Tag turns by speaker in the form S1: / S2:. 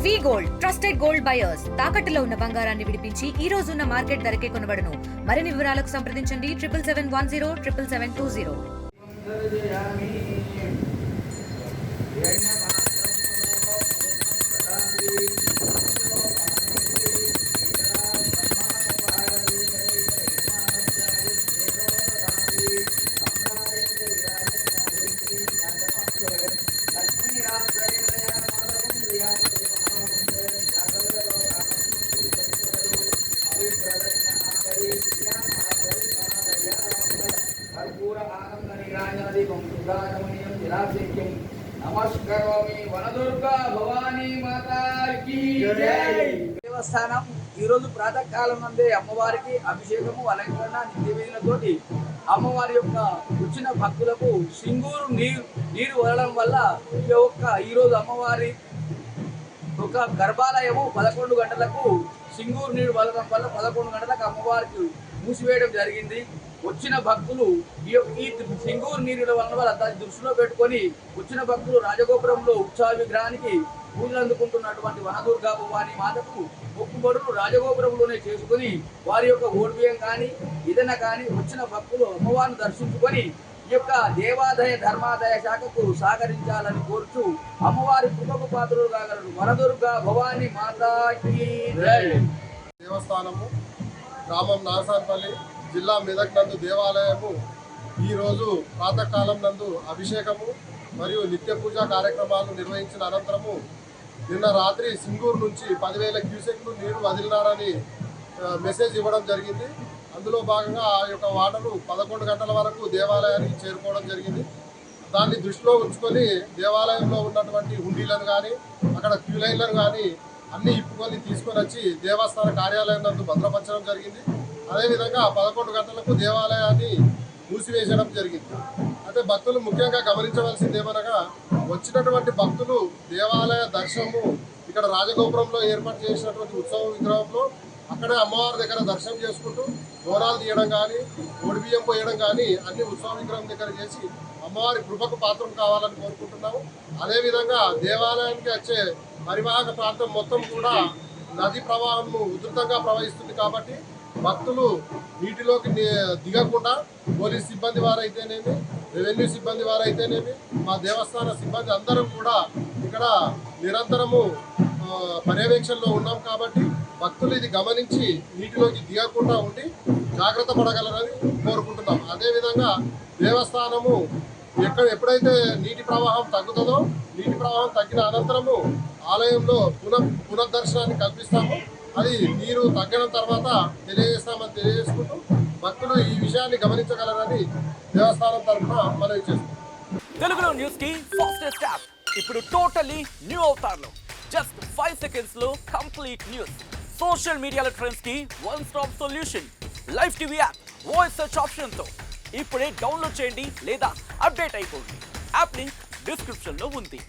S1: వి gold trusted gold buyers తాకట్టులో ఉన్న బంగారాన్ని విడిపించి ఈ రోజు ఉన్న మార్కెట్ ధరకే కొనబడును. మరిన్ని వివరాలకు సంప్రదించండి 7771077720.
S2: నమస్కారమి వనదుర్గా భవానీ మాతాకి జై. దేవస్థానం ఈరోజు ప్రాతకాలం నందే అమ్మవారికి అభిషేకము అలంకరణ నిత్యవేదులతోటి అమ్మవారి యొక్క వచ్చిన భక్తులకు సింగూరు నీరు వదలడం వల్ల ఈరోజు అమ్మవారి ఒక గర్భాలయము 11 గంటలకు సింగూరు నీరు వదలడం వల్ల 11 గంటలకు అమ్మవారికి మూసివేయడం జరిగింది. వచ్చిన భక్తులు ఈ సింగూరు నీరుల వల్ల దాన్ని దృష్టిలో పెట్టుకొని వచ్చిన భక్తులు రాజగోపురంలో ఉత్సవ విగ్రహానికి పూజలు అందుకుంటున్నటువంటి వనదుర్గా భవానీ మాతకు మొక్కుబడులు రాజగోపురంలోనే చేసుకుని వారి యొక్క ఓడిబియ్యం కానీ ఏదైనా కానీ వచ్చిన భక్తులు అమ్మవారిని దర్శించుకొని ఈ యొక్క దేవాదాయ ధర్మాదాయ శాఖకు సహకరించాలని కోరుచు అమ్మవారి కృపకు పాత్రలు కాగలరు. వనదుర్గా భవానీ మాతాకి జై.
S3: దేవస్థానము గ్రామం నాగసాన్పల్లి జిల్లా మెదక్ నందు దేవాలయము ఈరోజు ప్రాతకాలం నందు అభిషేకము మరియు నిత్య పూజా కార్యక్రమాలు నిర్వహించిన అనంతరము నిన్న రాత్రి సింగూరు నుంచి 10,000 క్యూసెక్లు నీరు వదిలినారని మెసేజ్ ఇవ్వడం జరిగింది. అందులో భాగంగా ఆ యొక్క వాటరు 11 గంటల వరకు దేవాలయానికి చేరుకోవడం జరిగింది. దాన్ని దృష్టిలో ఉంచుకొని దేవాలయంలో ఉన్నటువంటి హుండీలను కానీ అక్కడ క్యూ లైన్లను కానీ అన్ని ఇప్పుకొని తీసుకొని వచ్చి దేవస్థాన కార్యాలయం నందు భద్రపరచడం జరిగింది. అదేవిధంగా 11 గంటలకు దేవాలయాన్ని మూసివేయడం జరిగింది. అయితే భక్తులు ముఖ్యంగా గమనించవలసింది ఏమనగా వచ్చినటువంటి భక్తులు దేవాలయ దర్శనము ఇక్కడ రాజగోపురంలో ఏర్పాటు చేసినటువంటి ఉత్సవ విగ్రహంలో అక్కడే అమ్మవారి దగ్గర దర్శనం చేసుకుంటూ బోనాలు తీయడం కానీ ఓడిబియ్యం పోయడం కానీ అన్ని ఉత్సవ విగ్రహం దగ్గర చేసి అమ్మవారి కృపకు పాత్రం కావాలని కోరుకుంటున్నాము. అదేవిధంగా దేవాలయానికి వచ్చే పరివాహక ప్రాంతం మొత్తం కూడా నది ప్రవాహం ఉధృతంగా ప్రవహిస్తుంది కాబట్టి భక్తులు నీటిలోకి దిగకుండా పోలీస్ సిబ్బంది వారైతేనేమి రెవెన్యూ సిబ్బంది వారైతేనేమి మా దేవస్థాన సిబ్బంది అందరం కూడా ఇక్కడ నిరంతరము పర్యవేక్షణలో ఉన్నాం కాబట్టి భక్తులు ఇది గమనించి నీటిలోకి దిగకుండా ఉండి జాగ్రత్త పడగలరని కోరుకుంటున్నాం. అదేవిధంగా దేవస్థానము ఎప్పుడైతే నీటి ప్రవాహం తగ్గుతుందో నీటి ప్రవాహం తగ్గిన అనంతరము ఆలయంలో పునర్దర్శనాన్ని కల్పిస్తాము. అది నీరు తగ్గడం తర్వాత తెలియజేస్తామని తెలియజేసుకుంటూ భక్తులు ఈ విషయాన్ని గమనించగలరని దేవస్థానం తరఫున మనవి చేస్తున్నాం.
S4: తెలుగులో న్యూస్ కి ఫాస్టెస్ట్ యాప్ ఇప్పుడు టోటలీ న్యూ అవతార్లో జస్ట్ 5 seconds లో కంప్లీట్ న్యూస్. సోషల్ మీడియాలో ట్రెండ్స్ కి one stop solution. Live TV app voice search option తో ఇప్పుడే డౌన్లోడ్ చేయండి లేదా అప్డేట్ అయిపోండి. యాప్ లింక్ డిస్క్రిప్షన్ లో ఉంది.